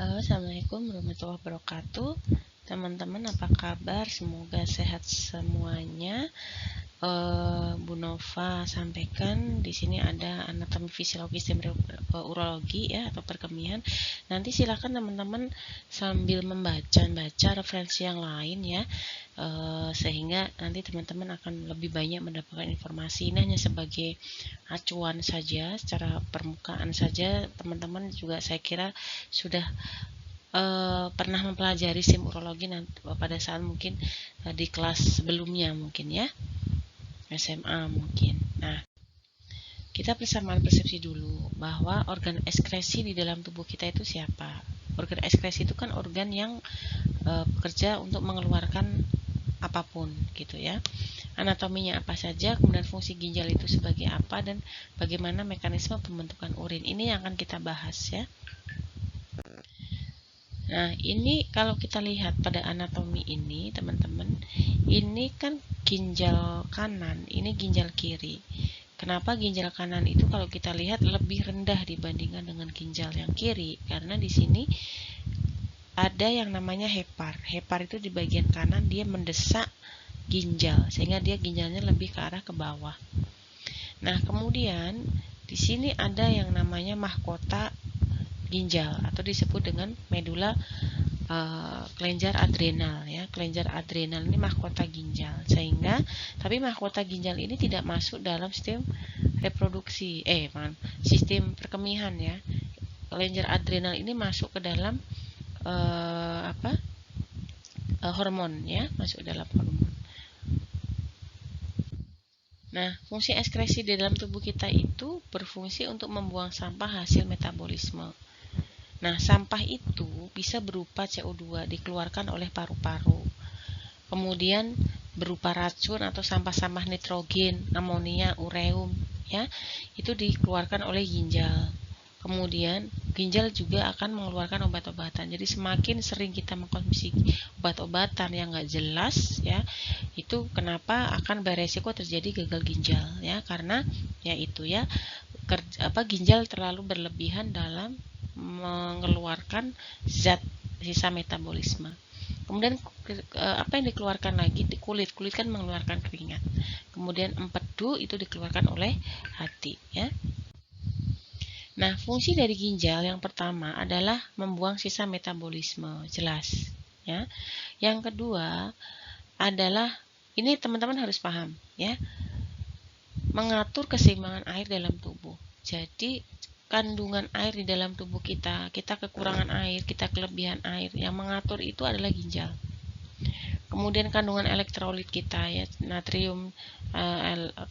Halo, assalamualaikum warahmatullahi wabarakatuh. Teman-teman, apa kabar? Semoga sehat semuanya. Bu Nova sampaikan di sini ada anatomi fisiologi sistem urologi ya atau perkemihan. Nanti silakan teman-teman sambil membaca referensi yang lain ya, sehingga nanti teman-teman akan lebih banyak mendapatkan informasi. Ini hanya sebagai acuan saja, secara permukaan saja. Teman-teman juga saya kira sudah pernah mempelajari sim urologi pada saat mungkin di kelas sebelumnya mungkin ya, SMA mungkin. Nah, kita persamaan persepsi dulu bahwa organ ekskresi di dalam tubuh kita itu siapa. Organ ekskresi itu kan organ yang bekerja untuk mengeluarkan apapun gitu ya. Anatominya apa saja, kemudian fungsi ginjal itu sebagai apa, dan bagaimana mekanisme pembentukan urin. Ini yang akan kita bahas ya. Nah, ini kalau kita lihat pada anatomi ini, teman-teman, ini kan ginjal kanan, ini ginjal kiri. Kenapa ginjal kanan itu kalau kita lihat lebih rendah dibandingkan dengan ginjal yang kiri? Karena di sini ada yang namanya hepar. Hepar itu di bagian kanan dia mendesak ginjal, sehingga dia ginjalnya lebih ke arah ke bawah. Nah, kemudian di sini ada yang namanya mahkota ginjal atau disebut dengan medula kelenjar adrenal ya. Kelenjar adrenal ini mahkota ginjal, sehingga tapi mahkota ginjal ini tidak masuk dalam sistem reproduksi sistem perkemihan ya. Kelenjar adrenal ini masuk ke dalam hormon ya, masuk dalam hormon. Nah, fungsi ekskresi di dalam tubuh kita itu berfungsi untuk membuang sampah hasil metabolisme. Nah, sampah itu bisa berupa CO2 dikeluarkan oleh paru-paru. Kemudian berupa racun atau sampah-sampah nitrogen, amonia, ureum ya. Itu dikeluarkan oleh ginjal. Kemudian ginjal juga akan mengeluarkan obat-obatan. Jadi semakin sering kita mengkonsumsi obat-obatan yang nggak jelas ya, itu kenapa akan beresiko terjadi gagal ginjal ya, karena ya itu ya, ginjal terlalu berlebihan dalam mengeluarkan zat sisa metabolisme. Kemudian apa yang dikeluarkan lagi di kulit kan mengeluarkan keringat. Kemudian empedu itu dikeluarkan oleh hati ya. Nah, fungsi dari ginjal yang pertama adalah membuang sisa metabolisme, jelas ya. Yang kedua adalah, ini teman-teman harus paham ya, mengatur keseimbangan air dalam tubuh. Jadi kandungan air di dalam tubuh kita kekurangan air, kita kelebihan air, yang mengatur itu adalah ginjal. Kemudian kandungan elektrolit kita ya, natrium,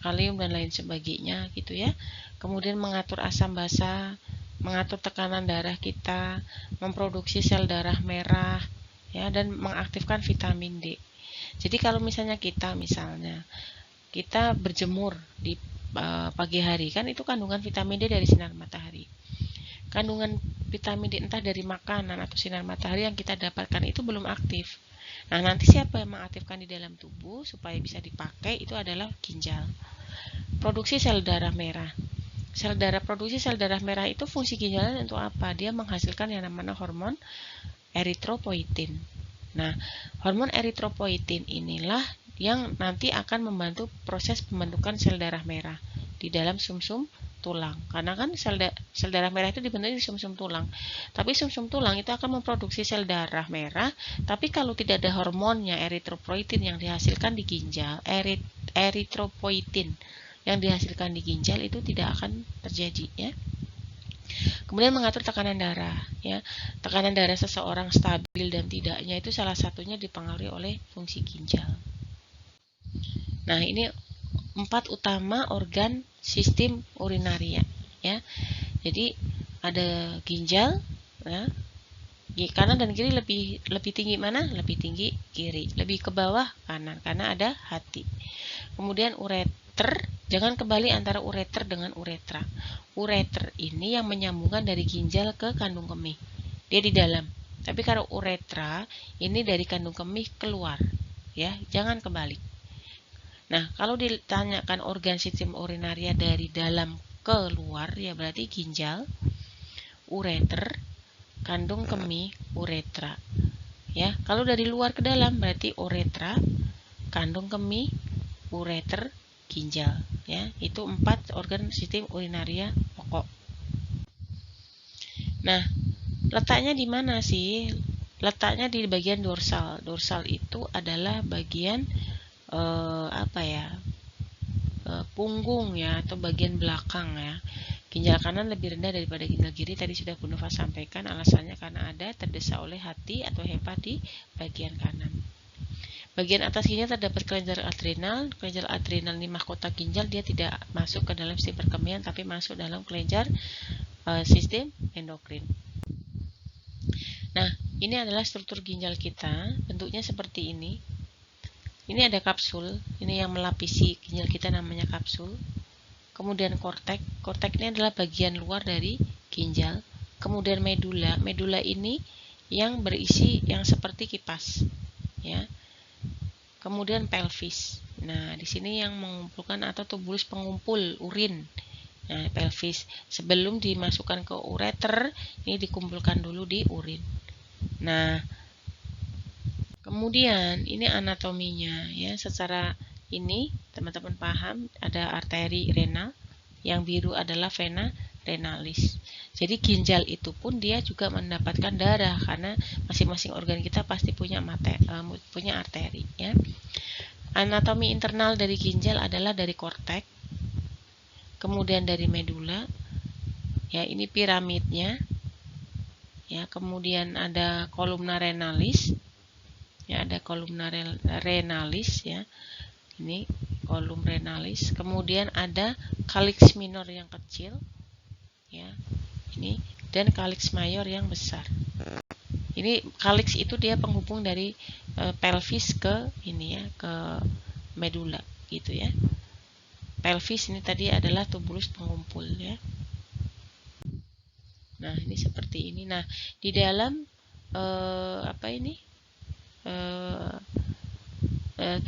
kalium dan lain sebagainya gitu ya. Kemudian mengatur asam basa, mengatur tekanan darah kita, memproduksi sel darah merah ya, dan mengaktifkan vitamin D. Jadi kalau misalnya kita berjemur di pagi hari, kan itu kandungan vitamin D dari sinar matahari. Kandungan vitamin D entah dari makanan atau sinar matahari yang kita dapatkan itu belum aktif. Nah, nanti siapa yang mengaktifkan di dalam tubuh supaya bisa dipakai itu adalah ginjal. Produksi sel darah merah. Produksi sel darah merah itu fungsi ginjalnya untuk apa? Dia menghasilkan yang namanya hormon eritropoietin. Nah, hormon eritropoietin inilah yang nanti akan membantu proses pembentukan sel darah merah di dalam sumsum tulang. Karena kan sel darah merah itu dibentuk di sumsum tulang. Tapi sumsum tulang itu akan memproduksi sel darah merah, tapi kalau tidak ada hormonnya eritropoietin yang dihasilkan di ginjal, eritropoietin yang dihasilkan di ginjal itu tidak akan terjadi ya. Kemudian mengatur tekanan darah ya. Tekanan darah seseorang stabil dan tidaknya itu salah satunya dipengaruhi oleh fungsi ginjal. Nah, ini 4 utama organ sistem urinaria ya. Jadi ada ginjal ya. Kanan dan kiri lebih tinggi mana? Lebih tinggi kiri. Lebih ke bawah kanan karena ada hati. Kemudian ureter, jangan kembali antara ureter dengan uretra. Ureter ini yang menyambungkan dari ginjal ke kandung kemih. Dia di dalam. Tapi kalau uretra ini dari kandung kemih keluar, ya, jangan kebalik. Nah, kalau ditanyakan organ sistem urinaria dari dalam keluar, ya berarti ginjal, ureter, kandung kemih, uretra. Ya, kalau dari luar ke dalam berarti uretra, kandung kemih, ureter, ginjal. Ya, itu 4 organ sistem urinaria pokok. Nah, letaknya di mana sih? Letaknya di bagian dorsal. Dorsal itu adalah bagian punggung ya, atau bagian belakang ya. Ginjal kanan lebih rendah daripada ginjal kiri. Tadi sudah Bu Nova sampaikan alasannya karena ada terdesak oleh hati atau hepa di bagian kanan. Bagian atas ginjal terdapat kelenjar adrenal. Kelenjar adrenal ini mahkota ginjal, dia tidak masuk ke dalam sistem perkemihan tapi masuk dalam kelenjar sistem endokrin. Nah, ini adalah struktur ginjal kita, bentuknya seperti ini. Ini ada kapsul, ini yang melapisi ginjal kita namanya kapsul. Kemudian kortek, kortek ini adalah bagian luar dari ginjal. Kemudian medula, medula ini yang berisi yang seperti kipas, ya. Kemudian pelvis. Nah, di sini yang mengumpulkan atau tubulus pengumpul urin. Nah, pelvis sebelum dimasukkan ke ureter, ini dikumpulkan dulu di urin. Nah, kemudian ini anatominya ya, secara ini teman-teman paham, ada arteri renal, yang biru adalah vena renalis. Jadi ginjal itu pun dia juga mendapatkan darah karena masing-masing organ kita pasti punya arteri ya. Anatomi internal dari ginjal adalah dari kortek, kemudian dari medula, ya ini piramidnya, ya kemudian ada kolumna renalis, ya ada kolumna renalis ya, ini kolum renalis, kemudian ada calyx minor yang kecil, ya ini, dan calyx mayor yang besar. Ini calyx itu dia penghubung dari pelvis ke ini ya, ke medula gitu ya. Pelvis ini tadi adalah tubulus pengumpul ya. Nah, ini seperti ini. Nah, di dalam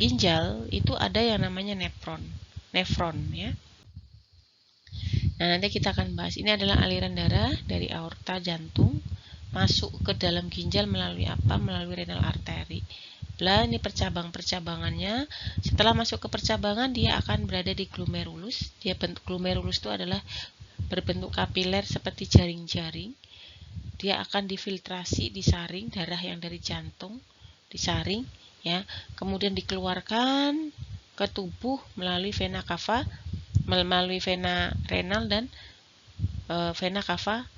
ginjal itu ada yang namanya nefron ya. Nah, nanti kita akan bahas. Ini adalah aliran darah dari aorta jantung masuk ke dalam ginjal melalui apa? Melalui renal arteri. Ini percabang-percabangannya. Setelah masuk ke percabangan, dia akan berada di glomerulus. Glomerulus itu adalah berbentuk kapiler seperti jaring-jaring. Dia akan difiltrasi, disaring darah yang dari jantung, disaring ya. Kemudian dikeluarkan ke tubuh melalui vena cava, melalui vena renal dan vena cava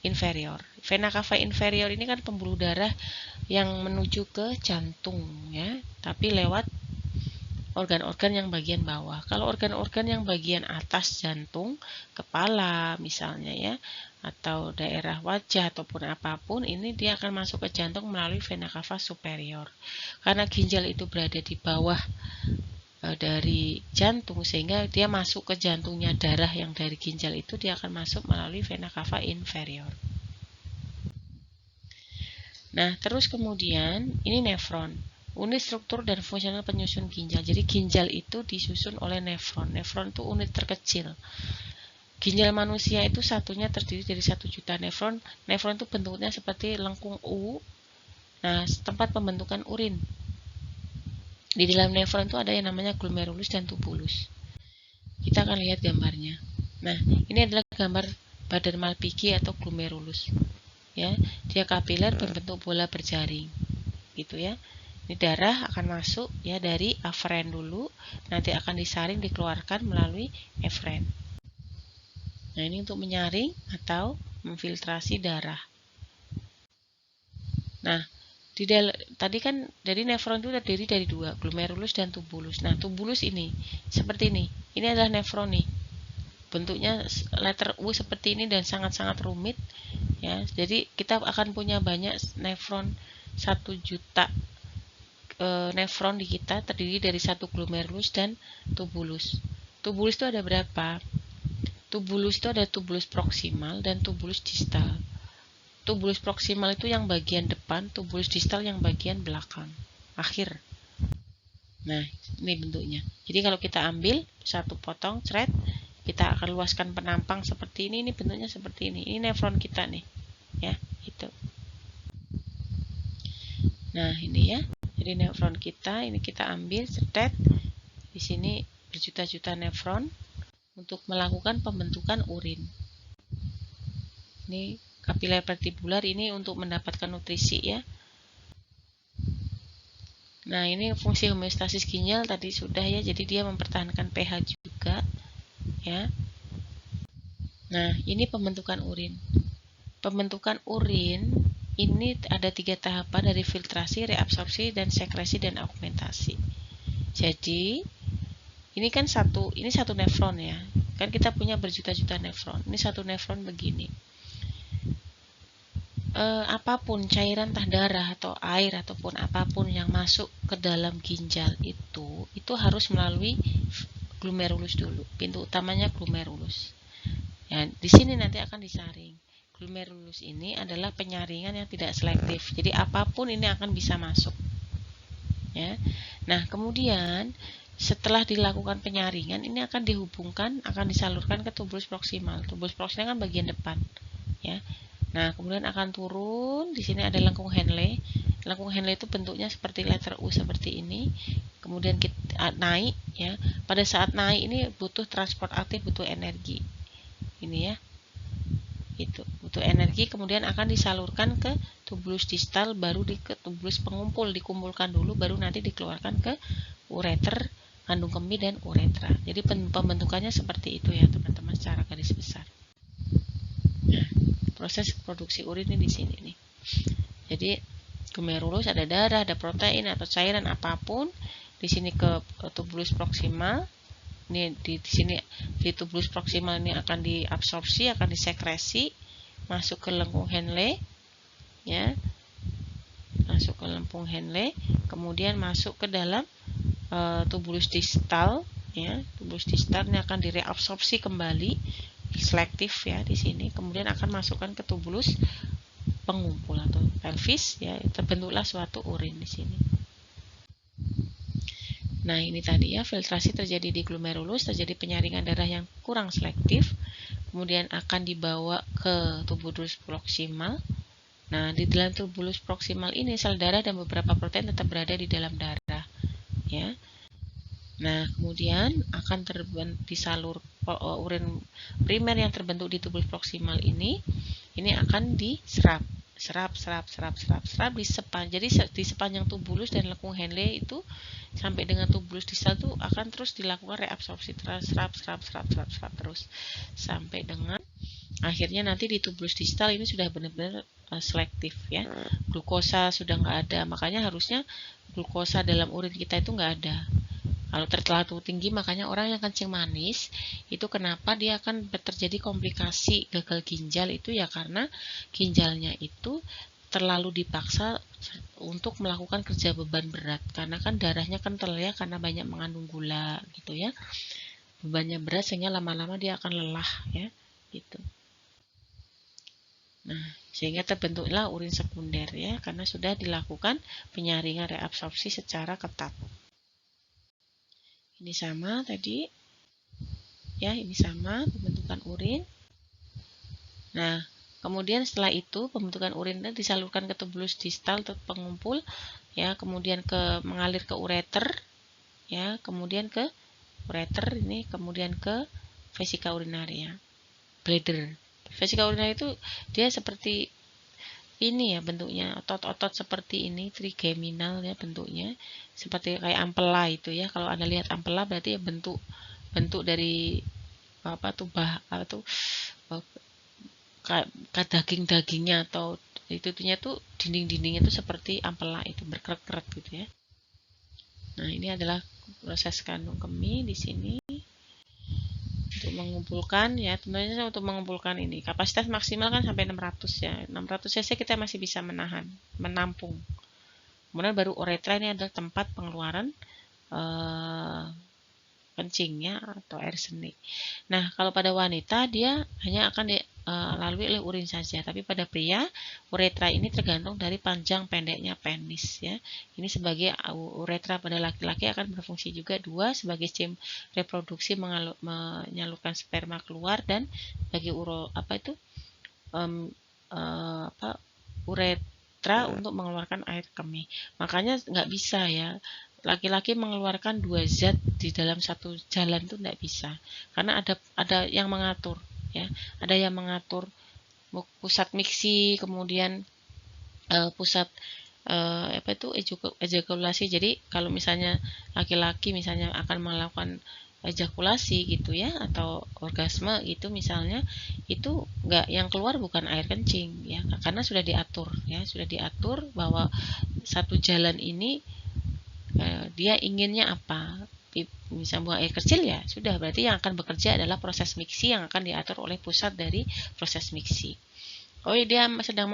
inferior. Vena cava inferior ini kan pembuluh darah yang menuju ke jantung ya, tapi lewat organ-organ yang bagian bawah. Kalau organ-organ yang bagian atas jantung, kepala misalnya ya, atau daerah wajah ataupun apapun, ini dia akan masuk ke jantung melalui vena cava superior. Karena ginjal itu berada di bawah dari jantung, sehingga dia masuk ke jantungnya darah yang dari ginjal itu, dia akan masuk melalui vena cava inferior. Nah, terus kemudian ini nefron, unit struktur dan fungsional penyusun ginjal. Jadi ginjal itu disusun oleh nefron. Nefron itu unit terkecil. Ginjal manusia itu satunya terdiri dari 1 juta nefron. Nefron itu bentuknya seperti lengkung U. Nah, tempat pembentukan urin. Di dalam nefron itu ada yang namanya glomerulus dan tubulus. Kita akan lihat gambarnya. Nah, ini adalah gambar badan Malpighi atau glomerulus. Ya, dia kapiler berbentuk bola berjaring. Gitu ya. Ini darah akan masuk ya dari aferen dulu, nanti akan disaring, dikeluarkan melalui eferen. Nah, ini untuk menyaring atau memfiltrasi darah. Nah, tadi kan dari nefron itu terdiri dari 2, glomerulus dan tubulus. Nah, tubulus ini seperti ini. Ini adalah nefron nih. Bentuknya letter U seperti ini dan sangat-sangat rumit ya. Jadi kita akan punya banyak nefron, 1 juta nefron di kita terdiri dari 1 glomerulus dan tubulus. Tubulus itu ada berapa? Tubulus itu ada tubulus proksimal dan tubulus distal. Tubulus proksimal itu yang bagian depan, tubulus distal yang bagian belakang, akhir. Nah, ini bentuknya. Jadi kalau kita ambil satu potong, thread, kita akan luaskan penampang seperti ini bentuknya seperti ini. Ini nefron kita nih, ya. Gitu. Nah, ini ya. Jadi nefron kita ini kita ambil cetet. Di sini berjuta-juta nefron untuk melakukan pembentukan urin. Ini kapiler vertibular ini untuk mendapatkan nutrisi ya. Nah, ini fungsi homeostasis ginjal tadi sudah ya, jadi dia mempertahankan pH juga ya. Nah, ini pembentukan urin. Pembentukan urin ini ada 3 tahapan dari filtrasi, reabsorpsi, dan sekresi dan augmentasi. Jadi, ini kan satu nefron ya. Kan kita punya berjuta-juta nefron. Ini satu nefron begini. Apapun cairan entah darah atau air ataupun apapun yang masuk ke dalam ginjal itu harus melalui glomerulus dulu. Pintu utamanya glomerulus. Ya, di sini nanti akan disaring. Glomerulus ini adalah penyaringan yang tidak selektif. Jadi apapun ini akan bisa masuk. Ya. Nah, kemudian setelah dilakukan penyaringan ini akan dihubungkan, akan disalurkan ke tubulus proksimal. Tubulus proksimal kan bagian depan, ya. Nah, kemudian akan turun. Di sini ada lengkung Henle. Lengkung Henle itu bentuknya seperti letter U seperti ini. Kemudian kita naik ya. Pada saat naik ini butuh transport aktif, butuh energi. Ini ya. Itu butuh energi, kemudian akan disalurkan ke tubulus distal, baru ke tubulus pengumpul, dikumpulkan dulu baru nanti dikeluarkan ke ureter, kandung kemih dan uretra. Jadi pembentukannya seperti itu ya, teman-teman, secara garis besar. Nah, proses produksi urin ini di sini nih. Jadi glomerulus ada darah, ada protein atau cairan apapun. Di sini ke tubulus proksimal. Ini di sini di tubulus proksimal ini akan diabsorpsi, akan disekresi, masuk ke lengkung Henle, ya, masuk ke lengkung Henle, kemudian masuk ke dalam tubulus distal, ya, tubulus distal ini akan direabsorpsi kembali, selektif ya di sini, kemudian akan masukkan ke tubulus pengumpul atau pelvis, ya, terbentuklah suatu urin di sini. Nah, ini tadi ya, filtrasi terjadi di glomerulus, terjadi penyaringan darah yang kurang selektif, kemudian akan dibawa ke tubulus proksimal. Nah, di dalam tubulus proksimal ini sel darah dan beberapa protein tetap berada di dalam darah, ya. Nah, kemudian akan disalur urin primer yang terbentuk di tubulus proksimal ini akan diserap. Serap di sepanjang tubulus dan lengkung Henle itu sampai dengan tubulus distal itu akan terus dilakukan reabsorpsi, serap terus sampai dengan akhirnya nanti di tubulus distal ini sudah benar-benar selektif ya, glukosa sudah nggak ada, makanya harusnya glukosa dalam urin kita itu nggak ada. Kalau terlalu tinggi, makanya orang yang kencing manis itu kenapa dia akan terjadi komplikasi gagal ginjal itu ya, karena ginjalnya itu terlalu dipaksa untuk melakukan kerja beban berat, karena kan darahnya kental ya, karena banyak mengandung gula gitu ya, bebannya berat sehingga lama-lama dia akan lelah ya gitu. Nah, sehingga terbentuklah urin sekunder ya, karena sudah dilakukan penyaringan reabsorpsi secara ketat. Ini sama tadi ya, ini sama pembentukan urin. Nah, kemudian setelah itu pembentukan urin disalurkan ke tubulus distal atau pengumpul ya, kemudian mengalir ke ureter ya, kemudian ke ureter ini, kemudian ke vesika urinaria, bladder. Vesika urinaria itu dia seperti ini ya bentuknya, otot-otot seperti ini, trigeminal ya bentuknya, seperti kayak ampela itu ya. Kalau Anda lihat ampela berarti ya bentuk dari apa tuh kayak daging-dagingnya atau itunya tuh dinding-dindingnya tuh seperti ampela itu, berkeret-keret gitu ya. Nah, ini adalah proses kandung kemih di sini untuk mengumpulkan ya, tentunya untuk mengumpulkan ini kapasitas maksimal kan sampai 600 ya, 600 cc kita masih bisa menampung. Kemudian baru uretra, ini adalah tempat pengeluaran kencingnya atau air seni. Nah, kalau pada wanita dia hanya akan dilalui oleh urin saja, tapi pada pria uretra ini tergantung dari panjang pendeknya penis ya. Ini sebagai uretra pada laki-laki akan berfungsi juga sebagai sistem reproduksi, menyalurkan sperma keluar, dan bagi uretra untuk mengeluarkan air kemih. Makanya nggak bisa ya, laki-laki mengeluarkan 2 zat di dalam satu jalan itu nggak bisa, karena ada yang mengatur ya, ada yang mengatur pusat miksi, kemudian pusat ejakulasi. Jadi kalau misalnya laki-laki misalnya akan melakukan ejakulasi gitu ya, atau orgasme gitu misalnya, itu enggak, yang keluar bukan air kencing ya, karena sudah diatur ya, sudah diatur bahwa satu jalan ini dia inginnya apa. Bisa buang air kecil ya sudah, berarti yang akan bekerja adalah proses miksi yang akan diatur oleh pusat dari proses miksi. Oh, dia sedang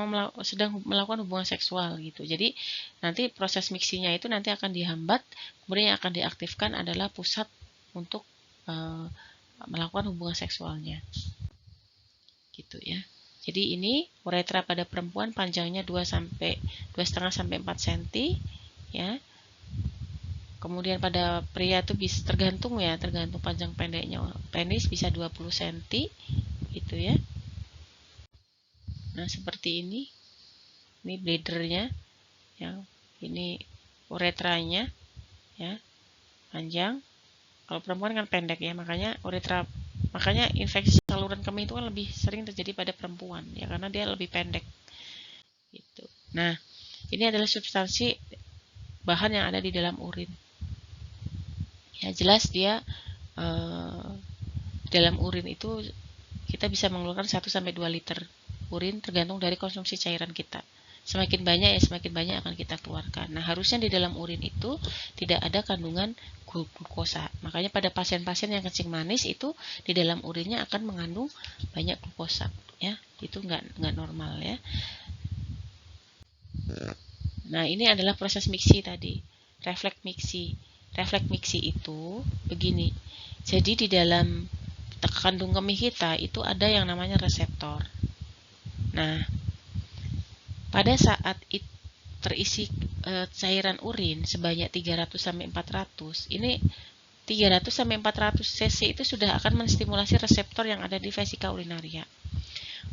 melakukan hubungan seksual gitu. Jadi nanti proses miksinya itu nanti akan dihambat, kemudian yang akan diaktifkan adalah pusat untuk melakukan hubungan seksualnya. Gitu ya. Jadi ini uretra pada perempuan panjangnya 2,5 sampai 4 cm ya. Kemudian pada pria itu bisa tergantung panjang pendeknya. Penis bisa 20 cm gitu ya. Nah, seperti ini. Ini bladernya ya. Ini uretranya ya. Panjang. Kalau perempuan kan pendek ya, makanya infeksi saluran kemih itu kan lebih sering terjadi pada perempuan ya, karena dia lebih pendek. Gitu. Nah, ini adalah substansi bahan yang ada di dalam urin. Ya, jelas dia dalam urin itu kita bisa mengeluarkan 1-2 liter urin tergantung dari konsumsi cairan kita. Semakin banyak ya semakin banyak akan kita keluarkan. Nah, harusnya di dalam urin itu tidak ada kandungan glukosa. Makanya pada pasien-pasien yang kencing manis itu di dalam urinnya akan mengandung banyak glukosa ya. Itu enggak normal ya. Nah, ini adalah proses miksi tadi. Refleks miksi. Refleks miksi itu begini. Jadi di dalam kandung kemih kita itu ada yang namanya reseptor. Nah, pada saat terisi cairan urin sebanyak 300-400, ini 300-400 cc itu sudah akan menstimulasi reseptor yang ada di vesika urinaria.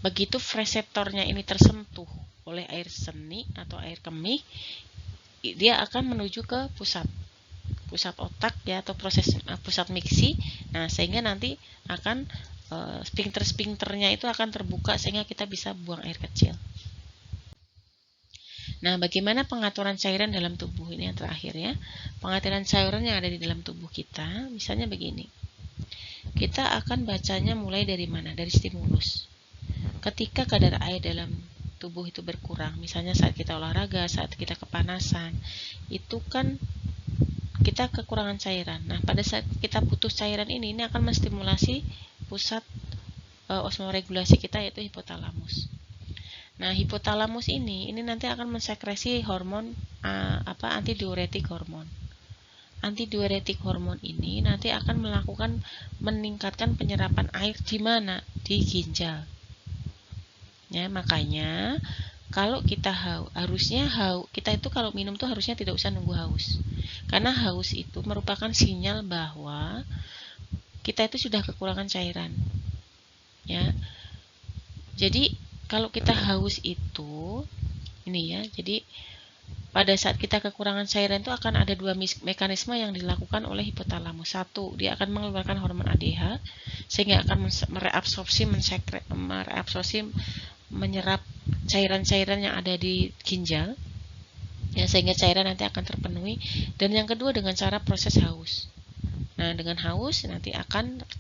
Begitu reseptornya ini tersentuh oleh air seni atau air kemih, dia akan menuju ke pusat otak ya, atau pusat miksi. Nah, sehingga nanti akan sphincter-sphincternya itu akan terbuka sehingga kita bisa buang air kecil. Nah, bagaimana pengaturan cairan dalam tubuh? Ini yang terakhir ya. Pengaturan cairan yang ada di dalam tubuh kita, misalnya begini. Kita akan bacanya mulai dari mana? Dari stimulus. Ketika kadar air dalam tubuh itu berkurang, misalnya saat kita olahraga, saat kita kepanasan, itu kan kita kekurangan cairan. Nah, pada saat kita butuh cairan ini akan menstimulasi pusat osmoregulasi kita, yaitu hipotalamus. Nah, hipotalamus ini nanti akan mensekresi hormon antidiuretik hormon. Antidiuretik hormon ini nanti akan meningkatkan penyerapan air di mana? Di ginjal. Ya, makanya kalau kita kita itu kalau minum tuh harusnya tidak usah nunggu haus. Karena haus itu merupakan sinyal bahwa kita itu sudah kekurangan cairan. Ya. Jadi kalau kita haus itu ini ya. Jadi pada saat kita kekurangan cairan itu akan ada 2 mekanisme yang dilakukan oleh hipotalamus. 1, dia akan mengeluarkan hormon ADH sehingga akan menyerap cairan-cairan yang ada di ginjal ya, sehingga cairan nanti akan terpenuhi. Dan yang kedua dengan cara proses haus. Nah, dengan haus nanti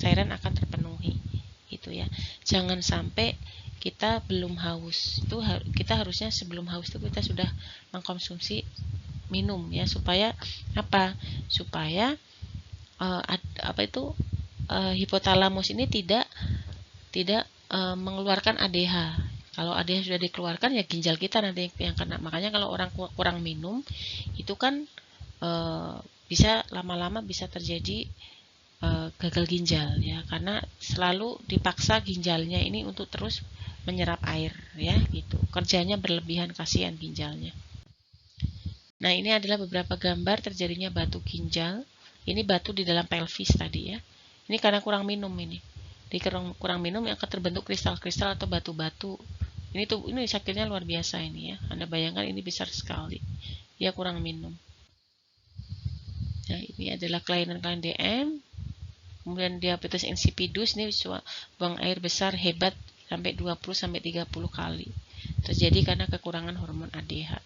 cairan akan terpenuhi gitu ya. Jangan sampai kita belum haus. Itu kita harusnya sebelum haus itu kita sudah mengkonsumsi minum ya, supaya apa? Supaya hipotalamus ini tidak mengeluarkan ADH. Kalau ADH sudah dikeluarkan ya ginjal kita nanti yang kena. Makanya kalau orang kurang minum itu kan bisa lama-lama bisa terjadi gagal ginjal ya, karena selalu dipaksa ginjalnya ini untuk terus menyerap air ya gitu. Kerjanya berlebihan, kasihan ginjalnya. Nah, ini adalah beberapa gambar terjadinya batu ginjal. Ini batu di dalam pelvis tadi ya. Ini karena kurang minum ini. Di kurang minum yang akan terbentuk kristal-kristal atau batu-batu Ini sakitnya luar biasa ini ya. Anda bayangkan ini besar sekali. Dia kurang minum. Nah, ini adalah kelainan DM. Kemudian diabetes insipidus, ini buang air besar hebat sampai 20 sampai 30 kali. Terjadi karena kekurangan hormon ADH.